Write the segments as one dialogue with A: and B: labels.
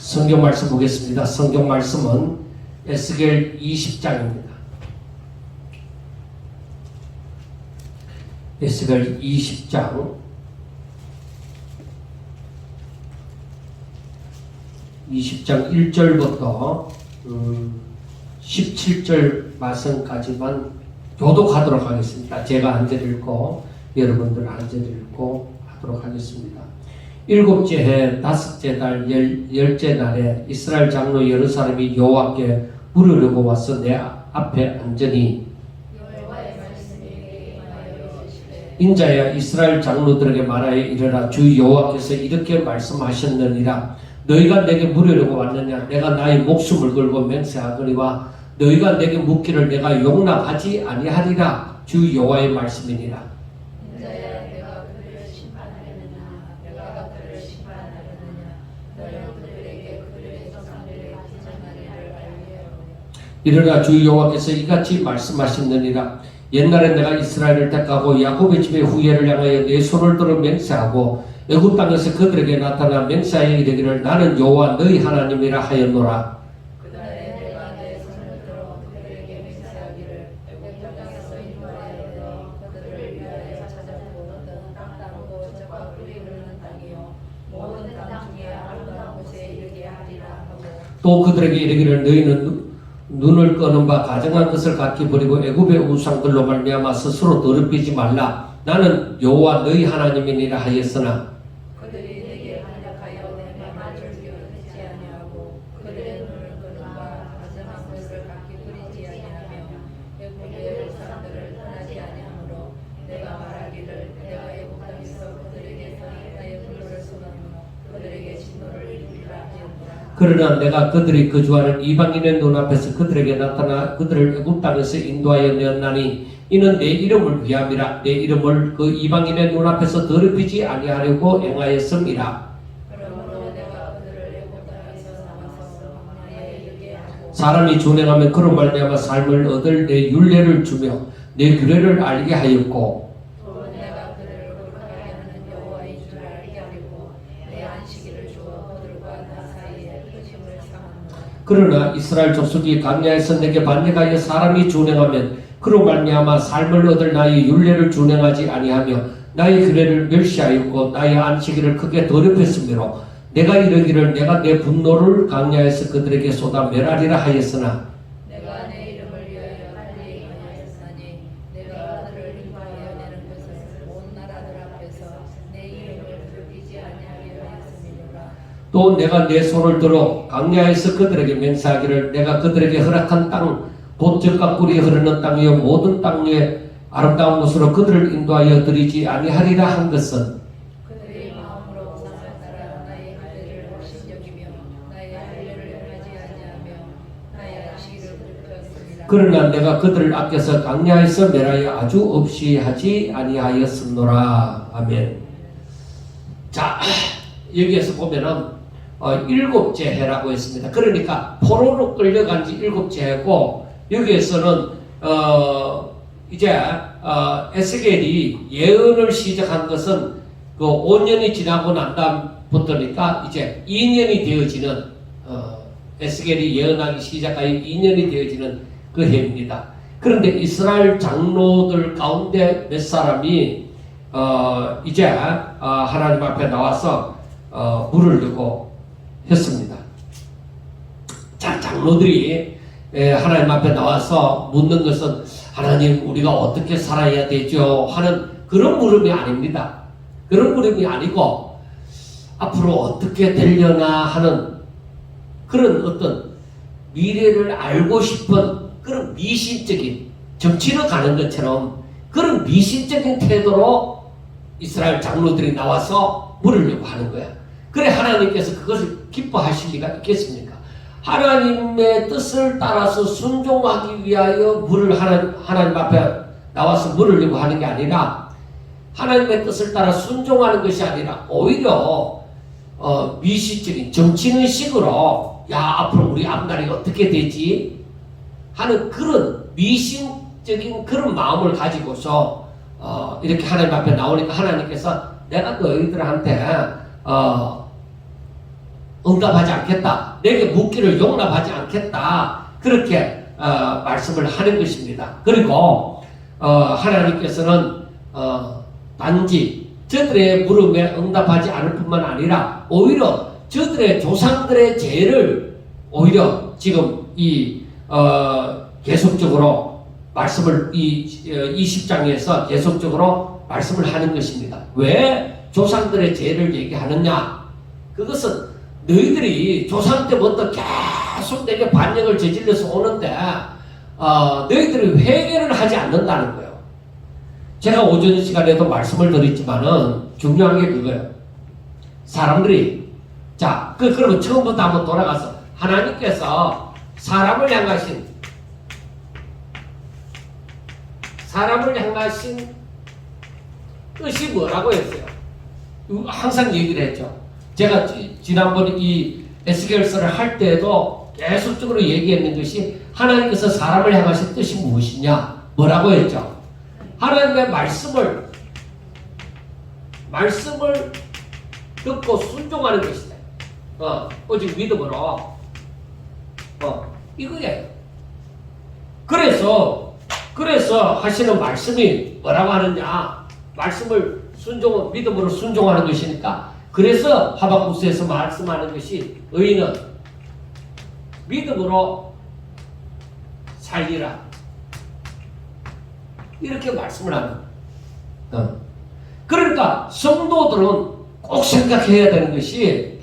A: 성경 말씀 보겠습니다. 성경 말씀은 에스겔 20장입니다. 에스겔 20장 1절부터 17절 말씀까지만 교독하도록 하겠습니다. 제가 한 절 읽고 여러분들 한 절 읽고 하도록 하겠습니다. 일곱째 해 다섯째 달 열째 날에 이스라엘 장로 여러 사람이 여호와께 물으려고 와서 내 앞에 앉으니 인자야 이스라엘 장로들에게 말하여 이르라 주 여호와께서 이렇게 말씀하셨느니라 너희가 내게 물으려고 왔느냐 내가 나의 목숨을 걸고 맹세하거니와 너희가 내게 묻기를 내가 용납하지 아니하리라 주 여호와의 말씀이니라. 이르라 주 여호와께서 이같이 말씀하셨느니라 옛날에 내가 이스라엘을 택하고 야곱의 집의 후예를 향하여 내 손을 들어 맹세하고 애굽 땅에서 그들에게 나타나 맹세하여 이르기를 나는 여호와 너희 하나님이라 하였노라.
B: 그날에 내가 내 손을 들어 그들에게 맹세하기를 애굽 땅에서 인도하여 그들을 위하여 찾아보고 땅땅고 젖과 꿀이 흐르는 땅이요 모든 땅 중에 아름다운 곳에 이르게 하리라 하고
A: 또 그들에게 이르기를 너희는 눈을 끄는 바 가정한 것을 각기 버리고 애굽의 우상들로 말미암아 스스로 더럽히지 말라. 나는 여호와 너희 하나님이니라 하였으나
B: 그들이 내게 반역하여 내 말을 듣지 아니하고 그들의 눈을 끄는 바 가정한 것을 각기 버리지 아니하며 애굽의 우상들을 떠나지 아니하므로 내가 말하기를 내가 애굽 땅에서 그들에게 나의 불을 쏟아며 그들에게 진노를 이루리라 하였노라.
A: 그러나 내가 그들이 거주하는 이방인의 눈앞에서 그들에게 나타나 그들을 애굽 땅에서 인도하여 내었나니 이는 내 이름을 위함이라. 내 이름을 그 이방인의 눈앞에서 더럽히지 아니하려고 행하였음이라.
B: 그러므로 내가 그들을 애굽 땅에서 나와서 광야에 이르게 하고
A: 사람이 준행하면 그로 말미암아 삶을 얻을 내 율례를 주며 내 규례를 알게 하였고
B: 또 내가 그들을 거룩하게 하는 여호와인 줄 알게 하려고 내 안식일을 주어 그들과 나 사이에 표심을 삼았노라.
A: 그러나 이스라엘 족속이 광야에서 내게 반역하여 사람이 준행하면 그로 말미암아 삶을 얻을 나의 율례를 준행하지 아니하며 나의 규례를 멸시하였고 나의 안식일을 크게 더럽혔으므로 내가 이르기를 내가 내 분노를 광야에서 그들에게 쏟아 멸하리라 하였으나
B: 내가 내 이름을 위하여 빨리 하였으니 내가 그들을 인도하여 내는 것을 온 나라들 앞에서 내 이름을 더럽히지 아니하게 하였음이니라.
A: 또 내가 내 손을 들어 광야에서 그들에게 맹세하기를 내가 그들에게 허락한 땅 곧 젖과 꿀이 흐르는 땅이요 모든 땅에 아름다운 곳으로 그들을 인도하여 드리지 아니하리라 한 것은
B: 그들이 마음으로 우상을 따라 나의 규례를 업신여기며 나의 할례를 행하지 아니하며 나의 안식일을 더럽혔습니다.
A: 그러나 내가 그들을 아껴서 광야에서 멸하여 아주 없이 하지 아니하였음노라. 아멘. 자, 여기에서 보면은 일곱째 해라고 했습니다. 그러니까 포로로 끌려간 지 일곱째 해고 여기에서는 이제 에스겔이 예언을 시작한 것은 그 5년이 지나고 난 다음부터니까 이제 2년이 되어지는 에스겔이 예언하기 시작하여 2년이 되어지는 그 해입니다. 그런데 이스라엘 장로들 가운데 몇 사람이 이제 하나님 앞에 나와서 물으려고 했습니다. 자, 장로들이 하나님 앞에 나와서 묻는 것은 하나님 우리가 어떻게 살아야 되죠? 하는 그런 물음이 아닙니다. 그런 물음이 아니고 앞으로 어떻게 되려나 하는 그런 어떤 미래를 알고 싶은 그런 미신적인 정치로 가는 것처럼 그런 미신적인 태도로 이스라엘 장로들이 나와서 물으려고 하는 거야. 그래 하나님께서 그것을 기뻐하실 리가 있겠습니까? 하나님의 뜻을 따라서 순종하기 위하여 하나님 앞에 나와서 물으려고 하는 게 아니라 하나님의 뜻을 따라 순종하는 것이 아니라 오히려 미시적인 정치의식으로 야 앞으로 우리 앞날이 어떻게 되지 하는 그런 미신적인 그런 마음을 가지고서 이렇게 하나님 앞에 나오니까 하나님께서 내가 너희들한테 응답하지 않겠다. 내게 묻기를 용납하지 않겠다. 그렇게 말씀을 하는 것입니다. 그리고 하나님께서는 단지 저들의 물음에 응답하지 않을 뿐만 아니라 오히려 저들의 조상들의 죄를 오히려 지금 계속적으로 말씀을 이 20장에서 계속적으로 말씀을 하는 것입니다. 왜 조상들의 죄를 얘기하느냐? 그것은 너희들이 조상 때부터 계속 내게 반역을 저질러서 오는데 너희들이 회개를 하지 않는다는 거예요. 제가 오전 시간에도 말씀을 드렸지만은 중요한 게 그거예요. 사람들이 그러면 처음부터 한번 돌아가서 하나님께서 사람을 향하신 뜻이 뭐라고 했어요? 항상 얘기를 했죠. 제가 지난번에 이 에스겔서를 할 때에도 계속적으로 얘기했는 것이 하나님께서 사람을 향하신 뜻이 무엇이냐? 뭐라고 했죠? 하나님의 말씀을 듣고 순종하는 것이다. 오직 믿음으로. 이거예요. 그래서 하시는 말씀이 뭐라고 하느냐? 말씀을 믿음으로 순종하는 것이니까. 그래서 하박국서에서 말씀하는 것이 의인은 믿음으로 살리라. 이렇게 말씀을 하는 거예요. 그러니까 성도들은 꼭 생각해야 되는 것이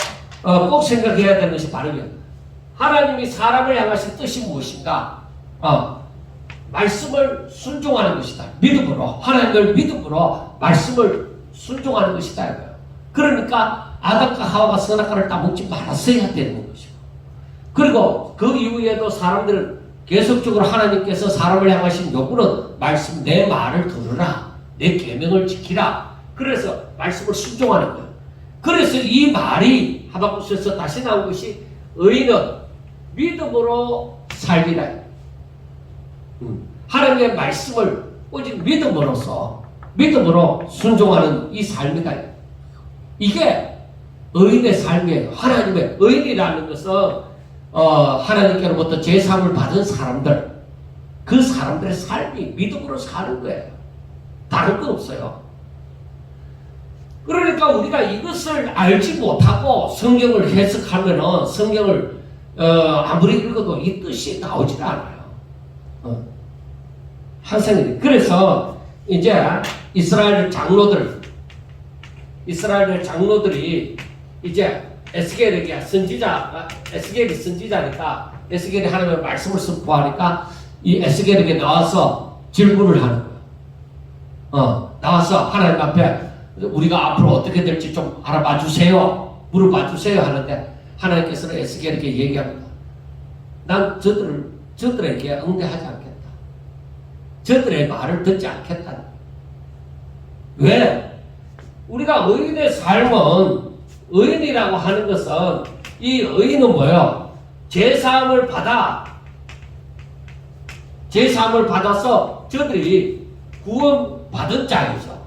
A: 바로 하나님이 사람을 향하신 뜻이 무엇인가? 말씀을 순종하는 것이다. 믿음으로, 하나님을 믿음으로 말씀을 순종하는 것이다. 그러니까 아담과 하와가 선악과를 따먹지 말았어야 되는 것이고, 그리고 그 이후에도 사람들은 계속적으로 하나님께서 사람을 향하신 요구는 내 말을 들으라, 내 계명을 지키라. 그래서 말씀을 순종하는 거예요. 그래서 이 말이 하박국서에서 다시 나온 것이 의인은 믿음으로 살리라. 하나님의 말씀을 오직 믿음으로 순종하는 이 삶이다. 이게 의인의 삶이에요. 하나님의 의인이라는 것은 하나님께로부터 제사함을 받은 사람들, 그 사람들의 삶이 믿음으로 사는 거예요. 다른 건 없어요. 그러니까 우리가 이것을 알지 못하고 성경을 해석하면은 성경을 아무리 읽어도 이 뜻이 나오질 않아요. 항상 그래서 이제 이스라엘 장로들이 이제 에스겔이 선지자니까 에스겔이 하나님의 말씀을 선포하니까 이 에스겔에게 나와서 질문을 하는 거예요. 나와서 하나님 앞에 우리가 앞으로 어떻게 될지 좀 알아봐 주세요. 물어봐 주세요 하는데 하나님께서는 에스겔에게 얘기합니다. 난 저들에게 응대하지 않겠다. 저들의 말을 듣지 않겠다. 왜? 우리가 의인의 삶은, 의인이라고 하는 것은, 이 의인은 뭐예요? 제사함을 받아서 저들이 구원받은 자이죠.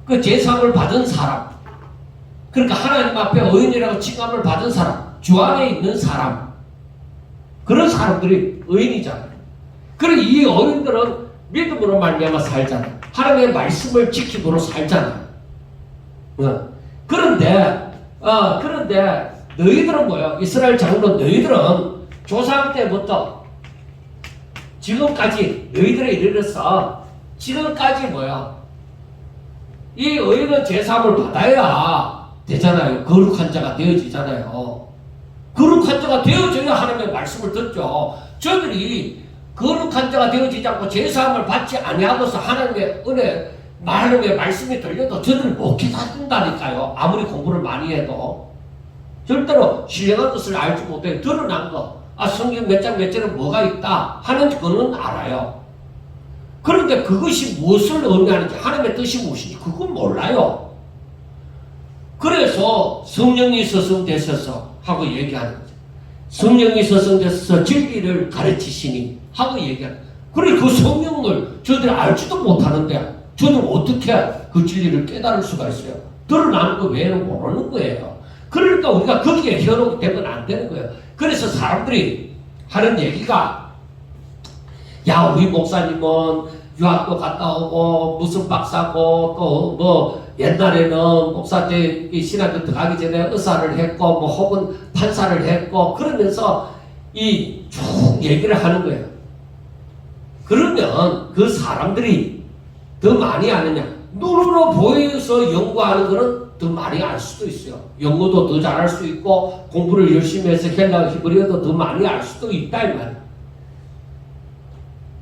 A: 그 제사함을 받은 사람, 그러니까 하나님 앞에 의인이라고 칭함을 받은 사람, 주 안에 있는 사람, 그런 사람들이 의인이잖아요. 그리고 이 의인들은 믿음으로 말미암아 살잖아요. 하나님의 말씀을 지킴으로 살잖아요. 그런데 너희들은 뭐예요? 이스라엘 장로 너희들은 조상 때부터 지금까지 너희들에 이르러서 지금까지 뭐야? 이 의인은 제사함을 받아야 되잖아요. 거룩한 자가 되어지잖아요. 거룩한 자가 되어져야 하나님의 말씀을 듣죠. 저들이 거룩한 자가 되어지지 않고 제사함을 받지 아니하고서 하나님의 은혜, 하나님의 말씀이 들려도 저들을 못 깨닫는다니까요. 아무리 공부를 많이 해도 절대로 신령한 것을 알지 못해요. 드러난 거, 성경 몇 장 몇 절에 뭐가 있다 하는 거는 알아요. 그런데 그것이 무엇을 의미하는지, 하나님의 뜻이 무엇인지 그건 몰라요. 그래서 성령이 서성되셔서 하고 얘기하는 거죠. 성령이 서성되셔서 진리를 가르치시니 하고 얘기하는 거예요. 그래, 그 성령을 저들이 알지도 못하는데 저들 어떻게 그 진리를 깨달을 수가 있어요? 드러나는 거 외에는 모르는 거예요. 그러니까 우리가 거기에 현혹이 되면 안 되는 거예요. 그래서 사람들이 하는 얘기가, 야, 우리 목사님은 유학도 갔다 오고 무슨 박사고 또 뭐 옛날에는 목사 때 신학교 들어가기 전에 의사를 했고 뭐 혹은 판사를 했고 그러면서 이 쭉 얘기를 하는 거예요. 그러면 그 사람들이 더 많이 아느냐? 눈으로 보여서 연구하는 거는 더 많이 알 수도 있어요. 영어도 더 잘할 수 있고 공부를 열심히 해서 헬라어 히브리어도 더 많이 알 수도 있다 이 말이에요.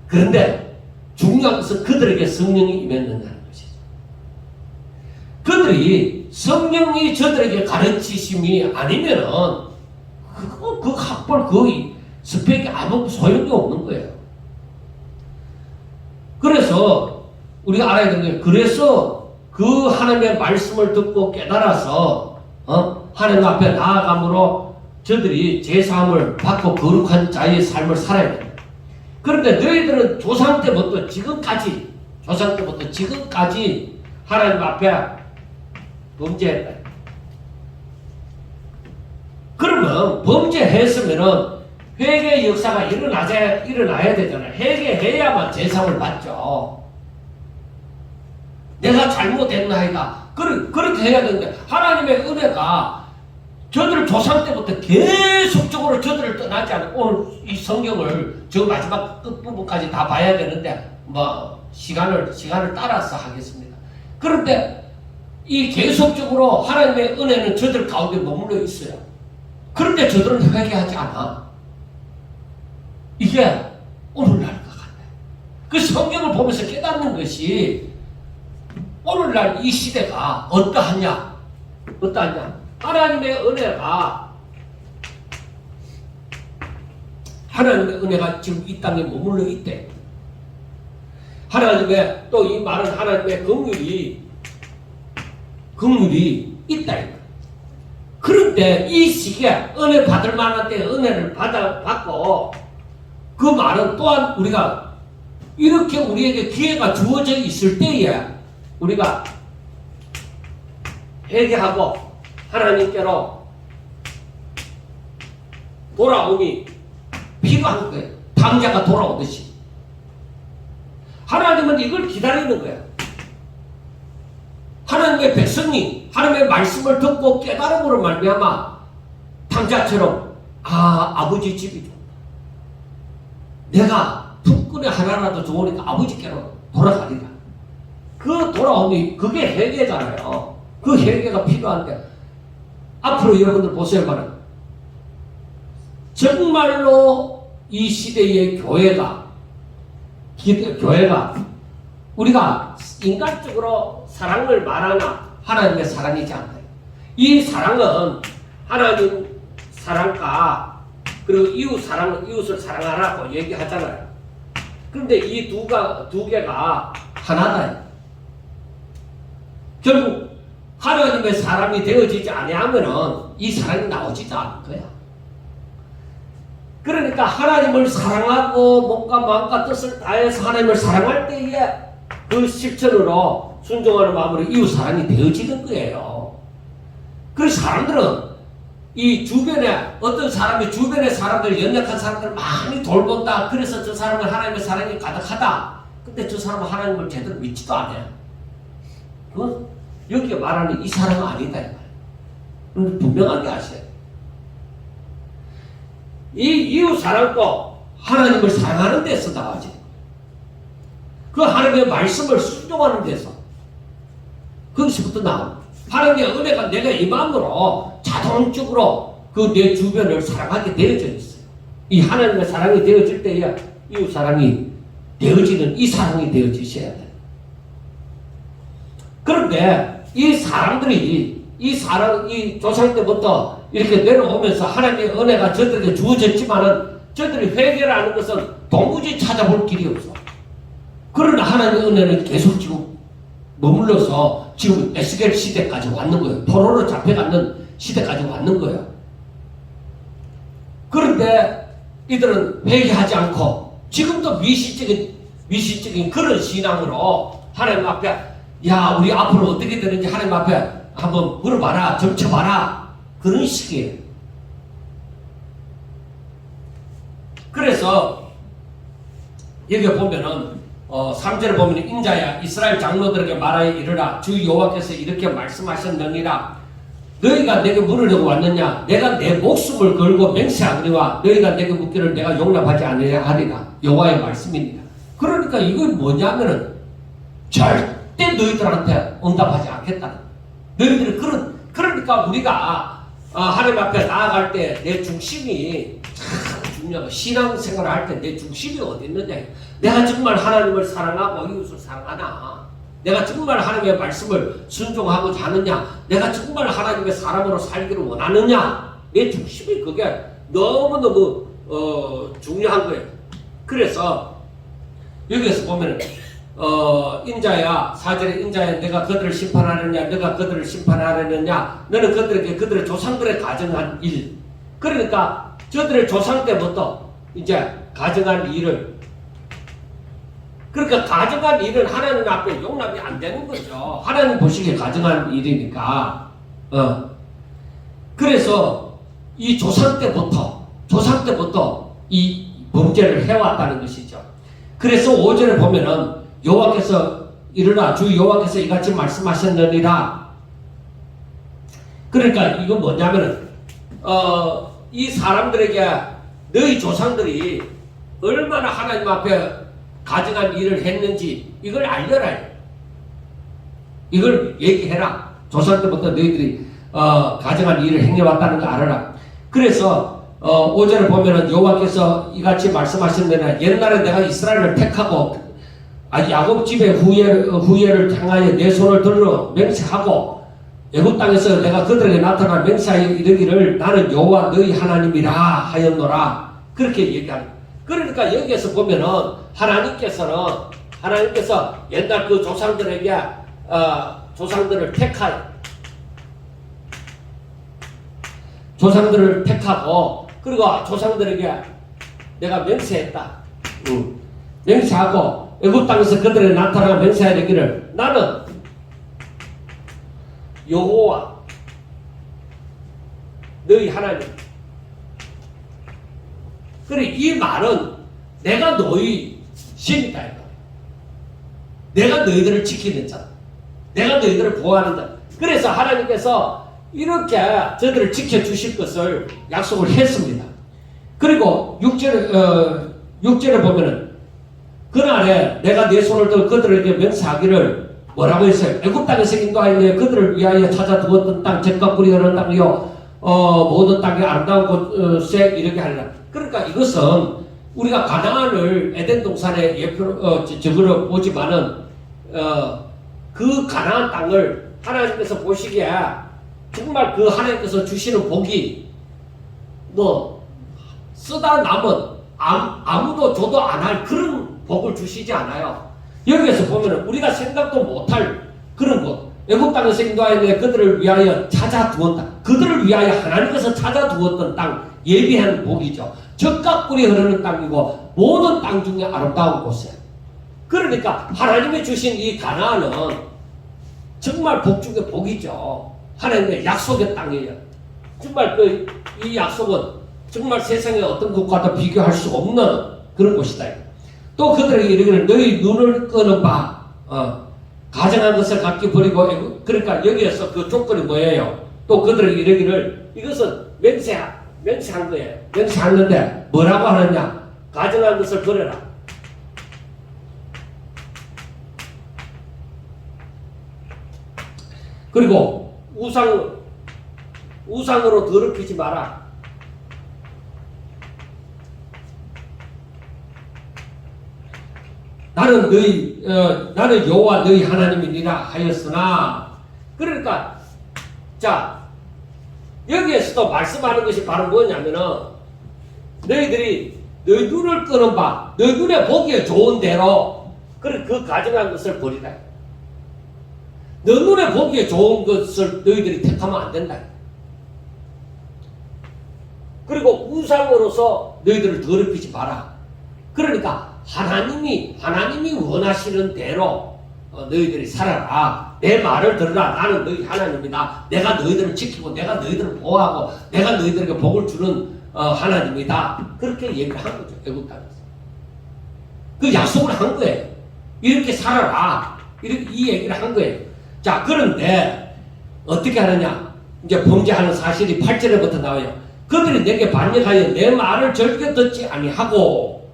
A: 그런데 중요한 것은 그들에게 성령이 임했느냐는 것이죠. 그들이 성령이 저들에게 가르치심이 아니면은 그 학벌 그 스펙이 아무 소용이 없는 거예요. 그래서 우리가 알아야 되는 거예요. 그래서 그 하나님의 말씀을 듣고 깨달아서 하나님 앞에 나아감으로 저들이 제사함을 받고 거룩한 자의 삶을 살아야 돼요. 그런데 너희들은 조상 때부터 지금까지 하나님 앞에 범죄했다. 그러면 범죄했으면은 회개 역사가 일어나야 되잖아요. 회개해야만 제사함을 받죠. 내가 잘못했나이다. 그렇게 해야 되는데 하나님의 은혜가 저들 조상 때부터 계속적으로 저들을 떠나지 않고 오늘 이 성경을 저 마지막 끝부분까지 다 봐야 되는데 뭐 시간을 따라서 하겠습니다. 그런데 이 계속적으로 하나님의 은혜는 저들 가운데 머물러 있어요. 그런데 저들은 회개하지 않아. 이게 오늘날과 같아요. 그 성경을 보면서 깨닫는 것이 오늘날 이 시대가 어떠하냐? 하나님의 은혜가 지금 이 땅에 머물러 있대. 하나님의 또 이 말은 하나님의 긍휼이 있다. 그런데 이 시기에 은혜 받을 만한 때 은혜를 받고 그 말은 또한 우리가 이렇게 우리에게 기회가 주어져 있을 때에 우리가 회개하고 하나님께로 돌아오니 필요한 거예요. 당자가 돌아오듯이. 하나님은 이걸 기다리는 거예요. 하나님의 백성이 하나님의 말씀을 듣고 깨달음으로 말미암아 당자처럼 아버지 집이 좋다. 내가 품꾼의 하나라도 좋으니까 아버지께로 돌아가리라. 그 돌아오니 그게 회개잖아요. 그 회개가 필요한데 앞으로 여러분들 보세요. 말은 정말로 이 시대의 교회가 우리가 인간적으로 사랑을 말하나 하나님의 사랑이지 않나요? 이 사랑은 하나님 사랑과 그리고 이웃을 사랑하라고 얘기하잖아요. 그런데 이 두 개가 하나다. 결국 하나님의 사람이 되어지지 아니하면은 이 사랑이 나오지도 않을 거야. 그러니까 하나님을 사랑하고 몸과 마음과 뜻을 다해서 하나님을 사랑할 때에 그 실천으로 순종하는 마음으로 이웃 사랑이 되어지는 거예요. 그래서 사람들은 이 주변에 어떤 사람이 주변의 사람들 연약한 사람들 많이 돌본다. 그래서 저 사람은 하나님의 사랑이 가득하다. 근데 저 사람은 하나님을 제대로 믿지도 않아요. 여기에 말하는 이 사랑은 아니다. 분명하게 아셔야 돼요. 이 이웃 사랑도 하나님을 사랑하는 데서 나와지. 그 하나님의 말씀을 순종하는 데서 거기서부터 나옵니다. 하나님의 은혜가 내가 이 마음으로 자동적으로 그 내 주변을 사랑하게 되어져 있어요. 이 하나님의 사랑이 되어질 때에 이웃 사랑이 되어지는 이 사랑이 되어지셔야 돼요. 그런데 이 사람들이 이 조상 때부터 이렇게 내려오면서 하나님의 은혜가 저들에게 주어졌지만은 저들이 회개를 하는 것은 도무지 찾아볼 길이 없어. 그러나 하나님의 은혜는 계속 지금 머물러서 지금 에스겔 시대까지 왔는 거예요. 포로로 잡혀가는 시대까지 왔는 거예요. 그런데 이들은 회개하지 않고 지금도 미시적인 그런 신앙으로 하나님 앞에 야 우리 앞으로 어떻게 되는지 하나님 앞에 한번 물어봐라 점쳐봐라 그런 식이에요. 그래서 여기 보면은 3절에 보면 인자야 이스라엘 장로들에게 말하여 이르라 주 여호와께서 이렇게 말씀하셨느니라 너희가 내게 물으려고 왔느냐 내가 내 목숨을 걸고 맹세하거니와 너희가 내게 묻기를 내가 용납하지 않으려 하리라 여호와의 말씀입니다. 그러니까 이건 뭐냐면은 절대 너희들한테 응답하지 않겠다. 너희들이 그러니까 우리가 하나님 앞에 나아갈 때 내 중심이 참 중요하고 신앙생활을 할 때 내 중심이 어디 있느냐. 내가 정말 하나님을 사랑하고 이웃을 사랑하나? 내가 정말 하나님의 말씀을 순종하고자 하느냐? 내가 정말 하나님의 사람으로 살기를 원하느냐? 내 중심이 그게 너무너무 중요한 거예요. 그래서 여기에서 보면 인자야 4절에 인자야 내가 그들을 심판하느냐 내가 그들을 심판하느냐 너는 그들에게 그들의 조상들의 가정한 일 그러니까 저들의 조상 때부터 이제 가정한 일을 그러니까 가정한 일은 하나님 앞에 용납이 안 되는 거죠. 하나님 보시기에 가정한 일이니까 그래서 이 조상 때부터 이 범죄를 해왔다는 것이죠. 그래서 5절에 보면은 여호와께서 이르라 주 여호와께서 이같이 말씀하셨느니라. 그러니까 이건 뭐냐면은 이 사람들에게 너희 조상들이 얼마나 하나님 앞에 가정한 일을 했는지 이걸 알려라. 이걸 얘기해라. 조상 때부터 너희들이 가정한 일을 행해왔다는 거 알아라. 그래서 5절에 보면은 여호와께서 이같이 말씀하셨느니라 옛날에 내가 이스라엘을 택하고 야곱 집의 후예를 향하여 내 손을 들어 맹세하고 애굽 땅에서 내가 그들에게 나타나 맹세하여 이르기를 나는 여호와 너희 하나님이라 하였노라. 그렇게 얘기합니다. 그러니까 여기에서 보면은 하나님께서 옛날 그 조상들에게 조상들을 택하고 그리고 조상들에게 내가 맹세했다. 맹세하고 애굽 땅에서 그들에게 나타나 맹세하여 이르기를 나는 여호와 너희 하나님. 그래 이 말은 내가 너희 신이다. 내가 너희들을 지키는 자. 내가 너희들을 보호하는 자. 그래서 하나님께서 이렇게 저들을 지켜주실 것을 약속을 했습니다. 그리고 6절에 보면은 그날에 내가 내 손을 들어 그들에게 맹세하기를 뭐라고 했어요? 애굽 땅에서 인도하여 그들을 위하여 찾아두었던 땅, 젖과 꿀이 흐르는 땅이요 모든 땅이 아름다운 곳에 이르게 하리라. 그러니까 이것은 우리가 가나안을 에덴 동산의 예표로 적으로 보지만은 그 가나안 땅을 하나님께서 보시기에 정말 그 하나님께서 주시는 복이 뭐 쓰다 남은 아무도 줘도 안 할 그런 복을 주시지 않아요. 여기에서 보면은 우리가 생각도 못할 그런 것. 애굽 땅에서 인도하여 그들을 위하여 찾아두었다. 그들을 위하여 하나님께서 찾아두었던 땅 예비한 복이죠. 젖과 꿀이 흐르는 땅이고 모든 땅 중에 아름다운 곳이에요. 그러니까 하나님이 주신 이 가나안은 정말 복 중에 복이죠. 하나님의 약속의 땅이에요. 정말 이 약속은 정말 세상의 어떤 곳과도 비교할 수 없는 그런 곳이다. 또 그들에게 이르기를 너희 눈을 끄는 바 가정한 것을 각기 버리고 그러니까 여기에서 그 조건이 뭐예요? 또 그들에게 이르기를 이것은 맹세한 거예요. 맹세하는데 뭐라고 하느냐? 가정한 것을 버려라. 그리고 우상으로 더럽히지 마라. 나는 여호와 너희 하나님이니라 하였으나 그러니까 자 여기에서도 말씀하는 것이 바로 뭐냐면은 너희 눈을 끄는 바 너희 눈에 보기에 좋은 대로 그 가정한 것을 버리라. 너 눈에 보기에 좋은 것을 너희들이 택하면 안 된다. 그리고 우상으로서 너희들을 더럽히지 마라. 그러니까 하나님이 원하시는 대로 너희들이 살아라. 내 말을 들으라. 나는 너희 하나님이다. 내가 너희들을 지키고 내가 너희들을 보호하고 내가 너희들에게 복을 주는 하나님이다. 그렇게 얘기를 한 거죠. 애국 땅에서. 그 약속을 한 거예요. 이렇게 살아라. 이렇게 이 얘기를 한 거예요. 자, 그런데 어떻게 하느냐? 이제 범죄하는 사실이 8절에부터 나와요. 그들이 내게 반역하여 내 말을 절대 듣지 아니하고,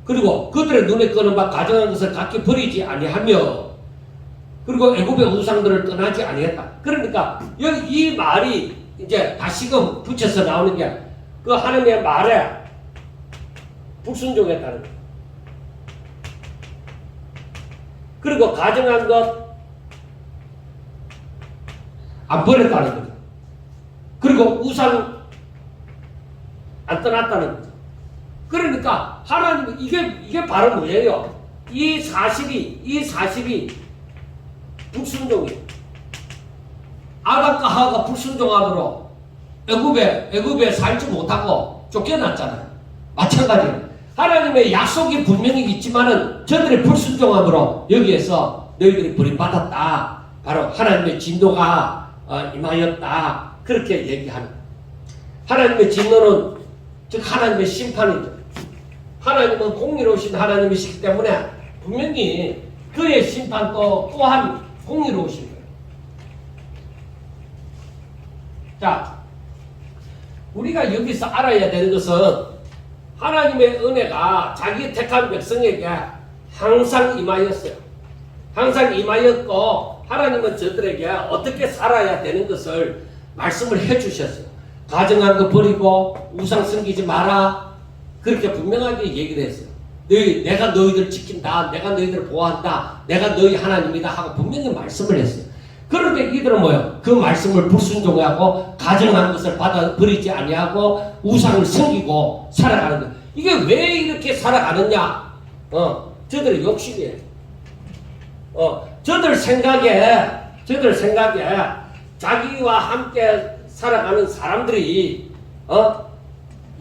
A: 그리고 그들의 눈에 끄는 바 가정한 것을 각기 버리지 아니하며, 그리고 애굽의 우상들을 떠나지 아니했다. 그러니까 여기 이 말이 이제 다시금 붙여서 나오는 게 그 하나님의 말에 불순종했다는 거예요. 그리고 가정한 것 안 버렸다는 거죠. 그리고 우상 안 떠났다는 거죠. 그러니까 하나님은 이게 바로 뭐예요? 이 사실이 불순종이에요. 아담과 하와가 불순종함으로 애굽에 살지 못하고 쫓겨났잖아요. 마찬가지로 하나님의 약속이 분명히 있지만은 저들의 불순종함으로 여기에서 너희들이 버림받았다. 바로 하나님의 진노가 임하였다. 그렇게 얘기하는 거예요. 하나님의 진노는 즉 하나님의 심판이죠. 하나님은 공의로우신 하나님이시기 때문에 분명히 그의 심판도 또한 공의로우신 거예요. 자, 우리가 여기서 알아야 되는 것은 하나님의 은혜가 자기 택한 백성에게 항상 임하였어요. 항상 임하였고 하나님은 저들에게 어떻게 살아야 되는 것을 말씀을 해주셨어요. 가정한 거 버리고 우상 섬기지 마라. 그렇게 분명하게 얘기를 했어요. 내가 너희들 지킨다. 내가 너희들 보호한다. 내가 너희 하나님이다 하고 분명히 말씀을 했어요. 그런데 이들은 뭐예요? 그 말씀을 불순종하고 가정한 것을 버리지 아니하고 우상을 섬기고 살아가는 거예요. 이게 왜 이렇게 살아가느냐? 저들의 욕심이에요. 저들 생각에 자기와 함께 살아가는 사람들이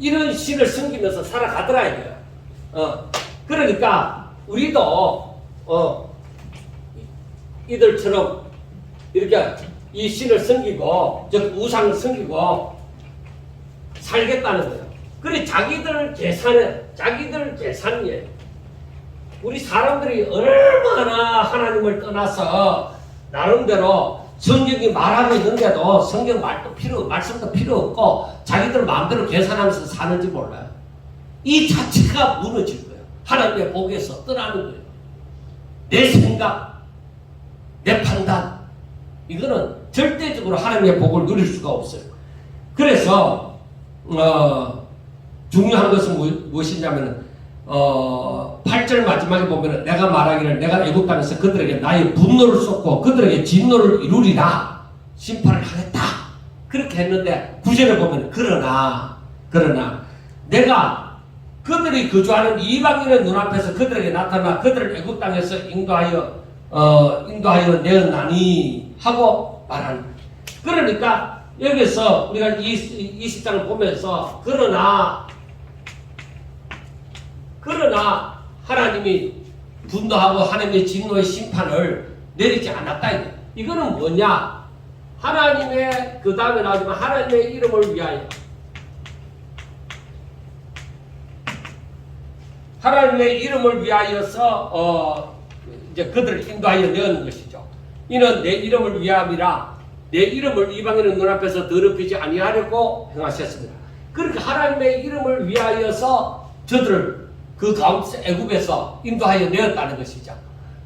A: 이런 신을 섬기면서 살아가더라 이거예요. 그러니까 우리도 이들처럼 이렇게 이 신을 섬기고 즉 우상을 섬기고 살겠다는 거예요. 그래 자기들 계산이에요. 우리 사람들이 얼마나 하나님을 떠나서 나름대로 성경이 말하고 있는데도 성경 말씀도 필요 없고 자기들 마음대로 계산하면서 사는지 몰라요. 이 자체가 무너질 거예요. 하나님의 복에서 떠나는 거예요. 내 생각, 내 판단, 이거는 절대적으로 하나님의 복을 누릴 수가 없어요. 그래서 중요한 것은 무엇이냐면은 8절 마지막에 보면은 내가 말하기를 내가 애굽 땅에서 그들에게 나의 분노를 쏟고 그들에게 진노를 이루리라 심판을 하겠다 그렇게 했는데 9절에 보면 그러나 내가 그들이 거주하는 이방인의 눈앞에서 그들에게 나타나 그들을 애굽 땅에서 인도하여 내었나니 하고 말하는 거예요. 그러니까 여기서 우리가 이 20장을 보면서 그러나 하나님이 분노하고 하나님의 진노의 심판을 내리지 않았다. 이거는 뭐냐? 하나님의 그 다음에 나오지만 하나님의 이름을 위하여 하나님의 이름을 위하여서 이제 그들을 인도하여 내었는 것이죠. 이는 내 이름을 위함이라 내 이름을 이방인의 눈앞에서 더럽히지 아니하려고 행하셨습니다. 그러니까 하나님의 이름을 위하여서 저들을 그 가운데 애굽에서 인도하여 내었다는 것이죠.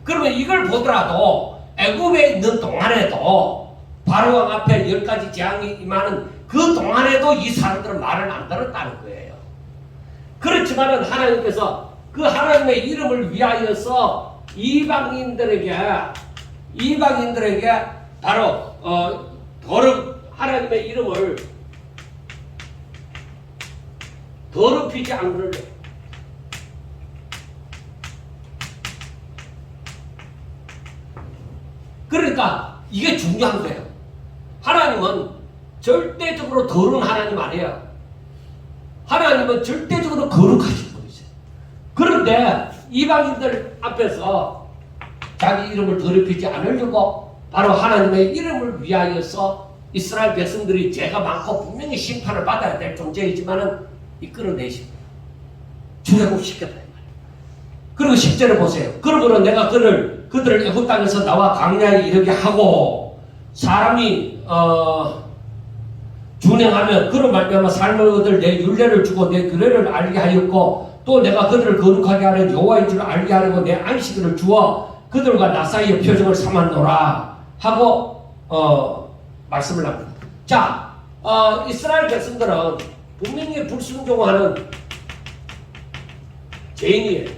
A: 그러면 이걸 보더라도 애굽에 있는 동안에도 바로왕 앞에 10가지 재앙이 임하는 그 동안에도 이 사람들은 말을 안 들었다는 거예요. 그렇지만은 하나님께서 그 하나님의 이름을 위하여서 이방인들에게 바로 하나님의 이름을 더럽히지 않으려. 그러니까 이게 중요한 거예요. 하나님은 절대적으로 더러운 하나님 아니에요. 하나님은 절대적으로 거룩하신 분이세요. 그런데 이방인들 앞에서 자기 이름을 더럽히지 않으려고 바로 하나님의 이름을 위하여서 이스라엘 백성들이 죄가 많고 분명히 심판을 받아야 될 존재이지만은 이끌어내시고 출애굽시켰다. 그리고 10절을 보세요. 그러고는 내가 그들을 애굽 땅에서 나와 광야에 이르게 하고 사람이 준행하면 그로 말미암아 삶을 얻을 내 율례를 주고 내 규례를 알게 하였고 또 내가 그들을 거룩하게 하는 여호와인 줄 알게 하려고 내 안식일을 주어 그들과 나 사이의 표적을 삼았노라 하고 말씀을 합니다. 자, 이스라엘 백성들은 분명히 불순종하는 죄인이에요.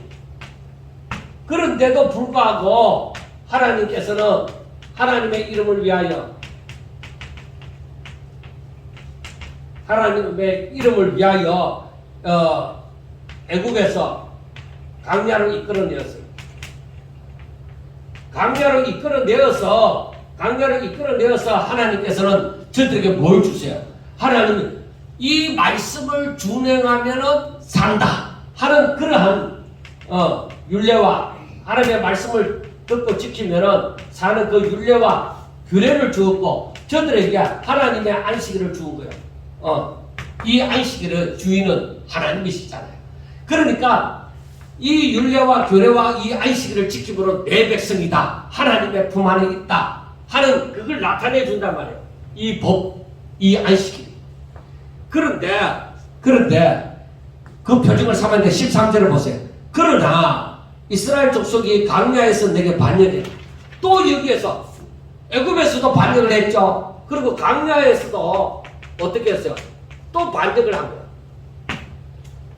A: 그런데도 불구하고 하나님께서는 하나님의 이름을 위하여 애굽에서 광야로 이끌어내었어요. 강야로 이끌어내어서 하나님께서는 저들에게 뭘 주세요? 하나님이 이 말씀을 준행하면은 산다 하는 그러한 율례와 하나님의 말씀을 듣고 지키면은 사는 그 율례와 규례를 주었고 저들에게 하나님의 안식일을 주은 거예요. 이 안식일의 주인은 하나님이시잖아요. 그러니까 이 율례와 규례와 이 안식일을 지킴으로 내 백성이다. 하나님의 품 안에 있다. 하는 그걸 나타내 준단 말이에요. 이 법, 이 안식일. 그런데 그 표징을 삼았는데 13절을 보세요. 그러나 이스라엘 족속이 광야에서 내게 반역해. 또 여기에서 애굽에서도 반역을 했죠. 그리고 광야에서도 어떻게 했어요? 또 반역을 한 거예요.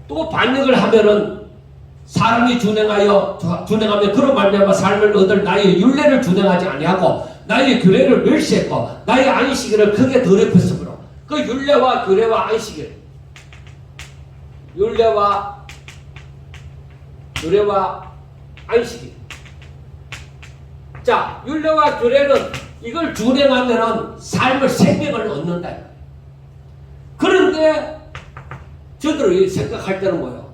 A: 또 반역을 하면은 사람이 준행하면 그로 말미암아 삶을 얻을 나의 율례를 준행하지 아니하고 나의 규례를 멸시했고 나의 안식일을 크게 더럽혔으므로 그 율례와 규례와 안식일 율례와 안식일. 자, 율례와 규례는 이걸 준행하면은 삶을 생명을 얻는다. 그런데 저들이 생각할 때는 뭐예요?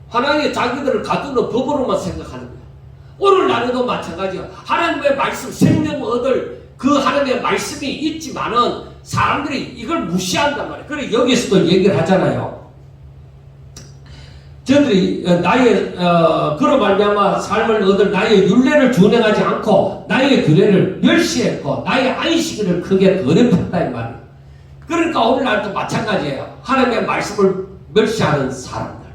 A: 하나님이 자기들을 가두는 법으로만 생각하는 거예요. 오늘날에도 마찬가지예요. 하나님의 말씀, 생명 얻을 그 하나님의 말씀이 있지만은 사람들이 이걸 무시한단 말이에요. 그래 여기서도 얘기를 하잖아요. 저들이 그로 말미암아 삶을 얻을 나의 율례를 준행하지 않고 나의 규례를 멸시했고 나의 안식일을 크게 더럽혔다 이 말이에요. 그러니까 오늘날도 마찬가지예요. 하나님의 말씀을 멸시하는 사람들.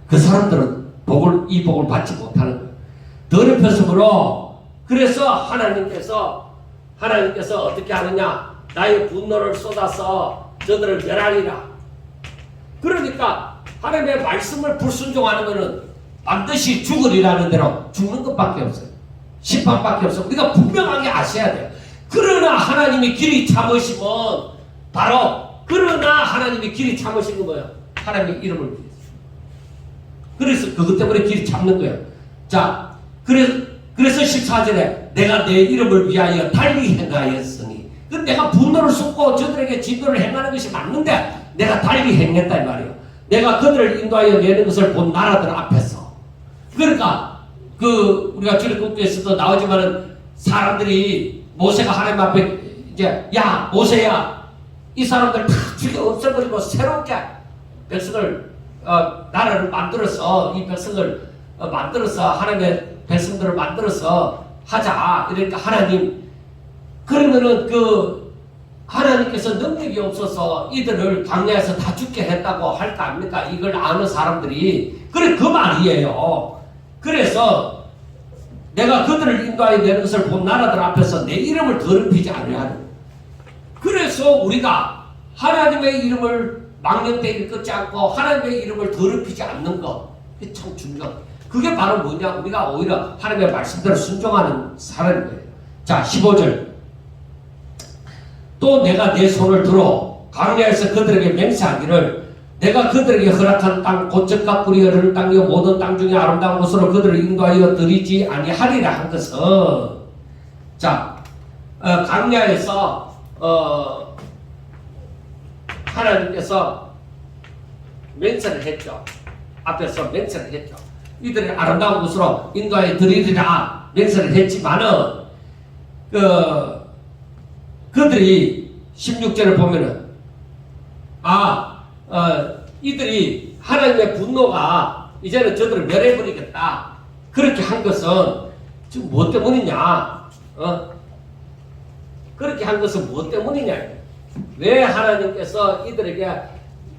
A: 그 사람들은 이 복을 받지 못하는 거예요. 더럽혔으므로 그래서 하나님께서 어떻게 하느냐? 나의 분노를 쏟아서 저들을 멸하리라. 그러니까 하나님의 말씀을 불순종하는 것은 반드시 죽으리라는 대로 죽는 것밖에 없어요. 심판밖에 없어요. 우리가 분명하게 아셔야 돼요. 그러나 하나님이 길이 참으시면 하나님이 길이 참으신 건 뭐예요? 하나님의 이름을 위해서. 그래서 그것 때문에 길이 참는 거예요. 자, 그래서 14절에 내가 내 이름을 위하여 달리 행하였으니 내가 분노를 쏟고 저들에게 진노를 행하는 것이 맞는데 내가 달리 행했다 이 말이에요. 내가 그들을 인도하여 내는 것을 본 나라들 앞에서. 그러니까 우리가 출애굽기에서도 나오지만은 사람들이 모세가 하나님 앞에 이제 야 모세야 이 사람들 다 죽여 없애버리고 새롭게 백성을 나라를 만들어서 이 백성을 만들어서 하나님의 백성들을 만들어서 하자. 이러니까 그러면은 하나님께서 능력이 없어서 이들을 광야에서 다 죽게 했다고 할 거 아닙니까? 이걸 아는 사람들이. 그래, 그 말이에요. 그래서 내가 그들을 인도하여 내는 것을 본 나라들 앞에서 내 이름을 더럽히지 않으려는. 그래서 우리가 하나님의 이름을 망령되이 일컫지 않고 하나님의 이름을 더럽히지 않는 것. 그게 참 중요한 거예요. 그게 바로 뭐냐? 우리가 오히려 하나님의 말씀대로 순종하는 사람이에요. 자, 15절. 또 내가 내 손을 들어 광야에서 그들에게 맹세하기를 내가 그들에게 허락한 땅 곧 젖과 꿀이 흐르는 땅이요 모든 땅 중에 아름다운 곳으로 그들을 인도하여 드리지 아니하리라 한 것은 자 광야에서 하나님께서 맹세를 했죠. 앞에서 맹세를 했죠. 이들의 아름다운 곳으로 인도하여 드리리라 맹세를 했지만은 그들이 16절을 보면은 이들이 하나님의 분노가 이제는 저들을 멸해버리겠다 그렇게 한 것은 지금 무엇 때문이냐? 그렇게 한 것은 무엇 때문이냐? 왜 하나님께서 이들에게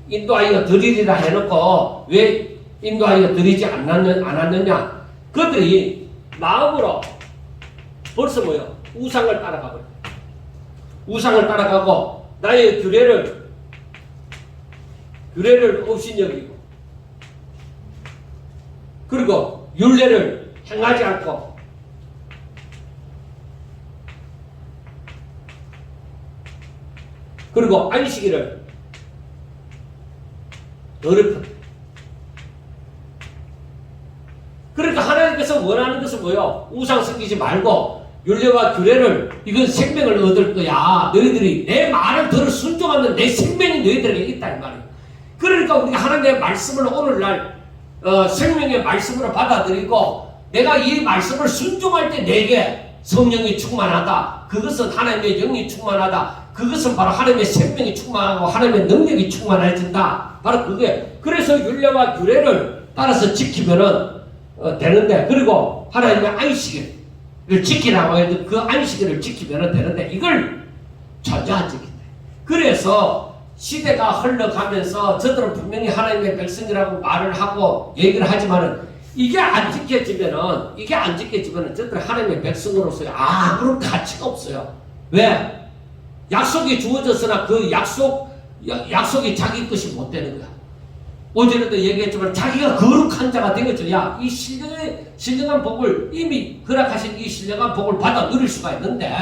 A: 인도하여 드리리라 해놓고 왜 인도하여 드리지 않았느냐? 그들이 마음으로 벌써 뭐요? 우상을 따라가버려. 우상을 따라가고 나의 규례를 업신여기고 그리고 율례를 행하지 않고 그리고 안식일을 더럽혀. 그러니까 하나님께서 원하는 것은 뭐요? 우상 섬기지 말고 율례와 규례를 이건 생명을 얻을 거야. 너희들이 내 말을 들어 순종하면 내 생명이 너희들에게 있다 이 말이에요. 그러니까 우리가 하나님의 말씀을 오늘날 생명의 말씀으로 받아들이고 내가 이 말씀을 순종할 때 내게 성령이 충만하다. 그것은 하나님의 영이 충만하다. 그것은 바로 하나님의 생명이 충만하고 하나님의 능력이 충만해진다. 바로 그게. 그래서 율례와 규례를 따라서 지키면은 되는데 그리고 하나님의 안식일을 지키라고 해도 그 안식일을 지키면 되는데 이걸 전혀 안 지킨다. 그래서 시대가 흘러가면서 저들은 분명히 하나님의 백성이라고 말을 하고 얘기를 하지만은 이게 안 지켜지면은 저들 하나님의 백성으로서의 아무런 가치가 없어요. 왜? 약속이 주어졌으나 그 약속이 자기 것이 못 되는 거야. 어제도 얘기했지만 자기가 거룩한 자가 되어져야 이 신령한 복을 이미 허락하신 이 신령한 복을 받아 누릴 수가 있는데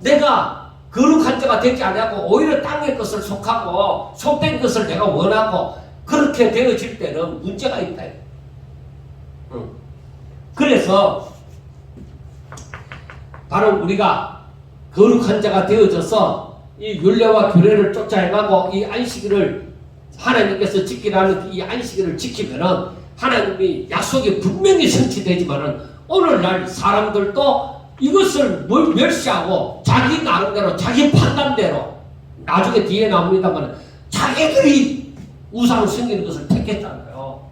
A: 내가 거룩한 자가 되지 않고 오히려 땅의 것을 속하고 속된 것을 내가 원하고 그렇게 되어질 때는 문제가 있다. 그래서 바로 우리가 거룩한 자가 되어져서 이 율례와 규례를 쫓아 행하고 이 안식일을 하나님께서 지키라는 이 안식일을 지키면은 하나님이 약속이 분명히 성취되지만은 오늘날 사람들도 이것을 멸시하고 자기 나름대로 자기 판단대로 나중에 뒤에 나옵니다만 자기들이 우상을 섬기는 것을 택했잖아요.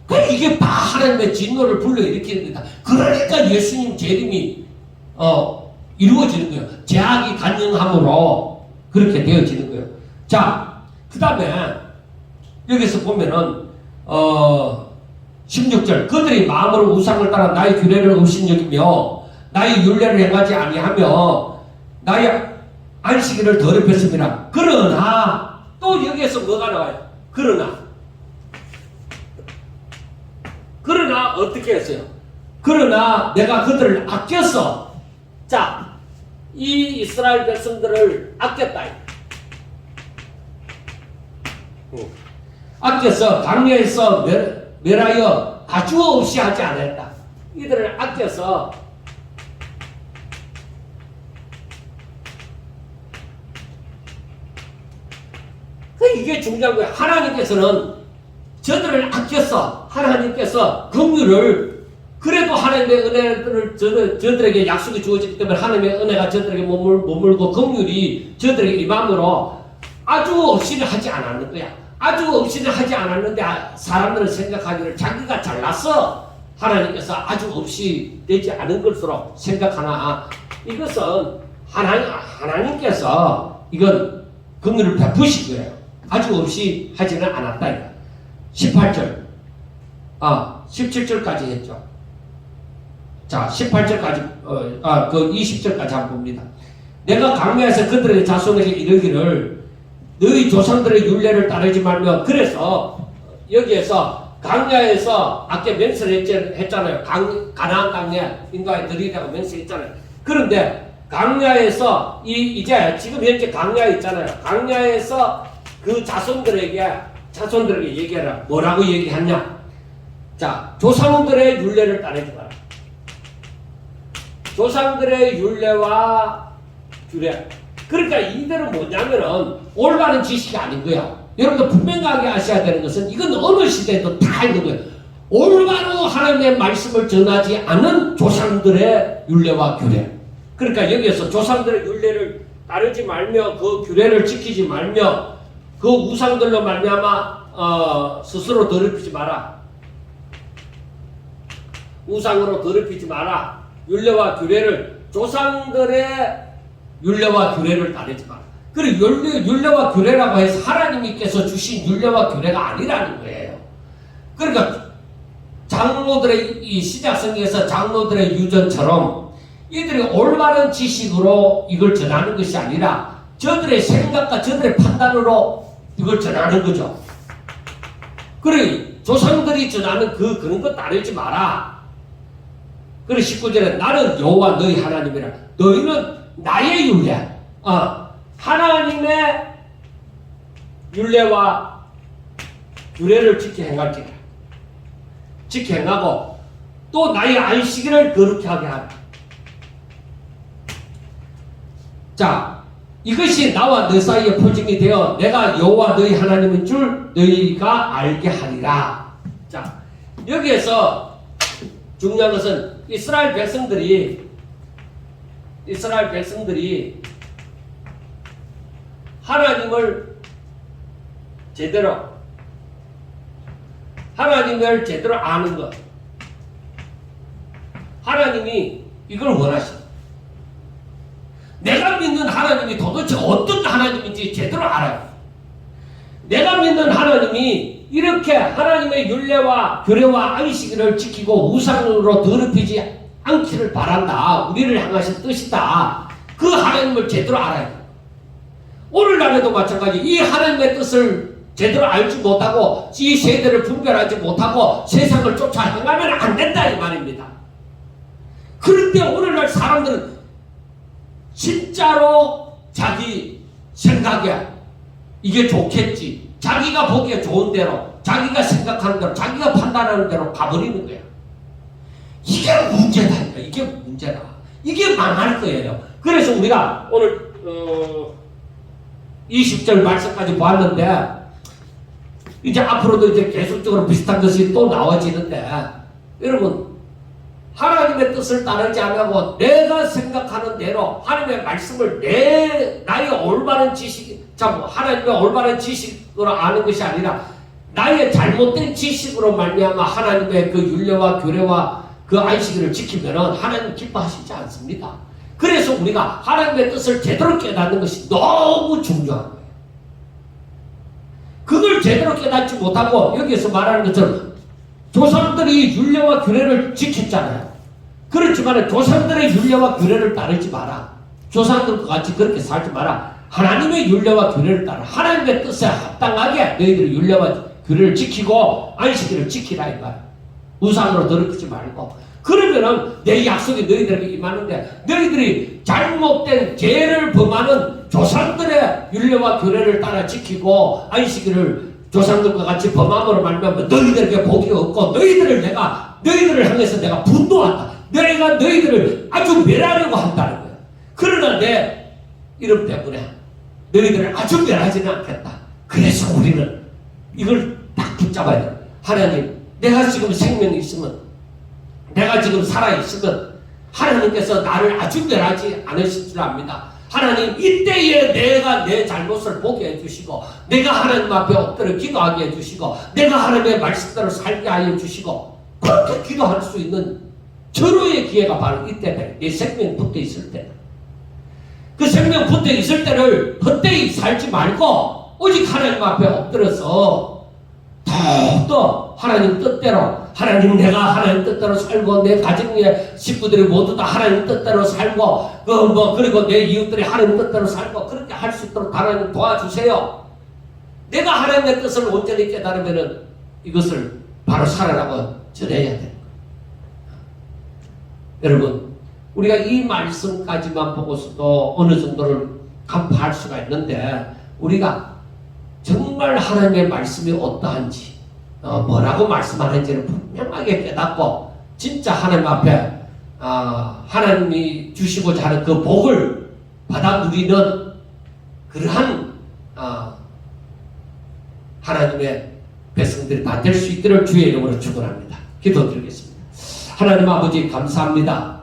A: 그러니까 이게 다 하나님의 진노를 불러일으키는 거다. 그러니까 예수님 재림이 이루어지는 거예요. 제약이 간영함으로 그렇게 되어지는 거예요. 자, 그 다음에 여기서 보면은 16절 그들이 마음으로 우상을 따라 나의 규례를 업신여기며 나의 율례를 행하지 아니하며 나의 안식일을 더럽혔습니다. 그러나 또 여기에서 뭐가 나와요? 그러나 어떻게 했어요? 그러나 내가 그들을 아꼈어. 자, 이 이스라엘 백성들을 아꼈다. 아껴서 강야에서 멸하여 아주 없이 하지 않았다. 이들을 아껴서 이게 중요한 거예요. 하나님께서는 저들을 아껴서 하나님께서 긍휼을 그래도 하나님의 은혜를 저들에게 약속이 주어지기 때문에 하나님의 은혜가 저들에게 머물고 긍휼이 저들에게 임함으로 아주 없이는 하지 않았는 거야. 아주 없이는 하지 않았는데 사람들은 생각하기를 자기가 잘났어. 하나님께서 아주 없이 되지 않은 것으로 생각하나 이것은 하나님께서 이건 긍휼을 베푸신 거예요. 아주 없이 하지는 않았다. 18절 17절까지 했죠. 자 18절까지 그 20절까지 한번 봅니다. 내가 강야에서 그들의 자손에게 이르기를 너희 조상들의 율례를 따르지 말며 그래서 여기에서 강야에서 아까 맹세를 했잖아요. 가나안 땅에 인도하여 드리라고 맹세했잖아요. 그런데 강야에서 이제 지금 현재 강야에 있잖아요. 강야에서 그 자손들에게 얘기하라. 뭐라고 얘기하냐? 자, 조상들의 율례를 따르지 마라. 조상들의 율례와 규례. 그러니까 이들은 뭐냐면은 올바른 지식이 아닌 거야. 여러분들 분명하게 아셔야 되는 것은 이건 어느 시대에도 다 있는 거예요. 올바로 하나님의 말씀을 전하지 않은 조상들의 율례와 규례. 그러니까 여기에서 조상들의 율례를 따르지 말며 그 규례를 지키지 말며 그 우상들로 말미암아 스스로 더럽히지 마라. 우상으로 더럽히지 마라. 율례와 규례를 조상들의 율례와 규례를 따르지 마라. 그리고 율례와 규례라고 해서 하나님께서 주신 율례와 규례가 아니라는 거예요. 그러니까 장로들의 이 시작성경에서 장로들의 유전처럼 이들이 올바른 지식으로 이걸 전하는 것이 아니라 저들의 생각과 저들의 판단으로 이걸 전하는 거죠. 그래 조상들이 전하는 그런 거 따르지 마라. 그래 19절에 나는 여호와 너희 하나님이라. 너희는 나의 율례, 하나님의 율례와 규례를 지켜 행할지라. 지켜 행하고 또 나의 안식일을 거룩히 하게 하라. 자, 이것이 나와 너 사이에 표징이 되어 내가 여호와 너희 하나님인 줄 너희가 알게 하리라. 자, 여기에서 중요한 것은 이스라엘 백성들이 하나님을 제대로 아는 것. 하나님이 이걸 원하시다. 내가 믿는 하나님이 도대체 어떤 하나님인지 제대로 알아요. 내가 믿는 하나님이 이렇게 하나님의 율례와 규례와 안식일을 지키고 우상으로 더럽히지 않기를 바란다. 우리를 향하신 뜻이다. 그 하나님을 제대로 알아야 돼. 오늘날에도 마찬가지. 이 하나님의 뜻을 제대로 알지 못하고 이 세대를 분별하지 못하고 세상을 쫓아 행하면 안 된다 이 말입니다. 그런데 오늘날 사람들은 진짜로 자기 생각에 이게 좋겠지. 자기가 보기에 좋은 대로, 자기가 생각하는 대로, 자기가 판단하는 대로 가버리는 거야. 이게 문제다. 이게 문제다. 이게 망할 거예요. 그래서 우리가 오늘 20절 말씀까지 보았는데 이제 앞으로도 이제 계속적으로 비슷한 것이 또 나와지는데 여러분 하나님의 뜻을 따르지 않고 내가 생각하는 대로 하나님의 말씀을 나의 올바른 지식, 하나님의 올바른 지식으로 아는 것이 아니라 나의 잘못된 지식으로 말미암아 하나님의 그 율례와 규례와 그 안식일을 지키면은 하나님 기뻐하시지 않습니다. 그래서 우리가 하나님의 뜻을 제대로 깨닫는 것이 너무 중요한 거예요. 그걸 제대로 깨닫지 못하고 여기에서 말하는 것처럼 조상들이 율례와 규례를 지켰잖아요. 그렇지만 조상들의 율례와 규례를 따르지 마라. 조상들과 같이 그렇게 살지 마라. 하나님의 율례와 규례를 따라 하나님의 뜻에 합당하게 너희들이 율례와 규례를 지키고 안식일을 지키라 이 말. 우상으로 더럽히지 말고. 그러면은 내 약속이 너희들에게 임하는데 너희들이 잘못된 죄를 범하는 조상들의 율례와 규례를 따라 지키고 안식일을 조상들과 같이 범함으로 말미암아 너희들에게 복이 없고 너희들을 향해서 내가 분노한다. 내가 너희들을 아주 멸하려고 한다는 거야. 그러나 내 이름 때문에 너희들을 아주 멸하지는 않겠다. 그래서 우리는 이걸 딱 붙잡아야 돼. 하나님, 내가 지금 생명이 있으면, 내가 지금 살아있으면 하나님께서 나를 아주 멸하지 않으실 줄 압니다. 하나님, 이때에 내가 내 잘못을 보게 해주시고 내가 하나님 앞에 엎드려 기도하게 해주시고 내가 하나님의 말씀대로 살게 하여 주시고 그렇게 기도할 수 있는 절호의 기회가 바로 이때 내 생명 붙어 있을 때. 그 생명 붙어 있을 때를 헛되이 살지 말고 오직 하나님 앞에 엎드려서 더욱더 하나님 뜻대로, 하나님 내가 하나님 뜻대로 살고 내 가정의 식구들이 모두 다 하나님 뜻대로 살고 그리고 내 이웃들이 하나님 뜻대로 살고 그렇게 할 수 있도록 하나님 도와주세요. 내가 하나님의 뜻을 온전히 깨달으면은 이것을 바로 살아라고 전해야 돼요. 여러분, 우리가 이 말씀까지만 보고서도 어느 정도를 간파할 수가 있는데 우리가 정말 하나님의 말씀이 어떠한지 뭐라고 말씀하는지를 분명하게 깨닫고 진짜 하나님 앞에 하나님이 주시고자 하는 그 복을 받아 누리는 그러한 하나님의 백성들이 다 될 수 있도록 주의 이름으로 축원합니다. 기도드리겠습니다. 하나님 아버지 감사합니다.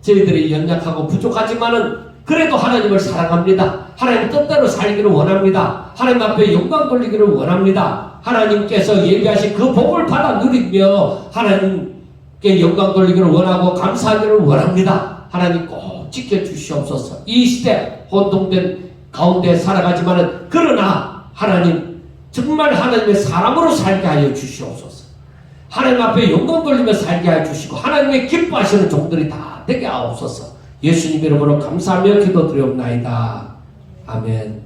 A: 저희들이 연약하고 부족하지만은 그래도 하나님을 사랑합니다. 하나님 뜻대로 살기를 원합니다. 하나님 앞에 영광 돌리기를 원합니다. 하나님께서 예비하신 그 복을 받아 누리며 하나님께 영광 돌리기를 원하고 감사하기를 원합니다. 하나님 꼭 지켜주시옵소서. 이 시대 혼동된 가운데 살아가지만은 그러나 하나님 정말 하나님의 사람으로 살게 하여 주시옵소서. 하나님 앞에 영광 돌리며 살게 하여 주시고 하나님의 기뻐하시는 종들이 다 되게 하옵소서. 예수님 이름으로 감사하며 기도드리옵나이다. 아멘.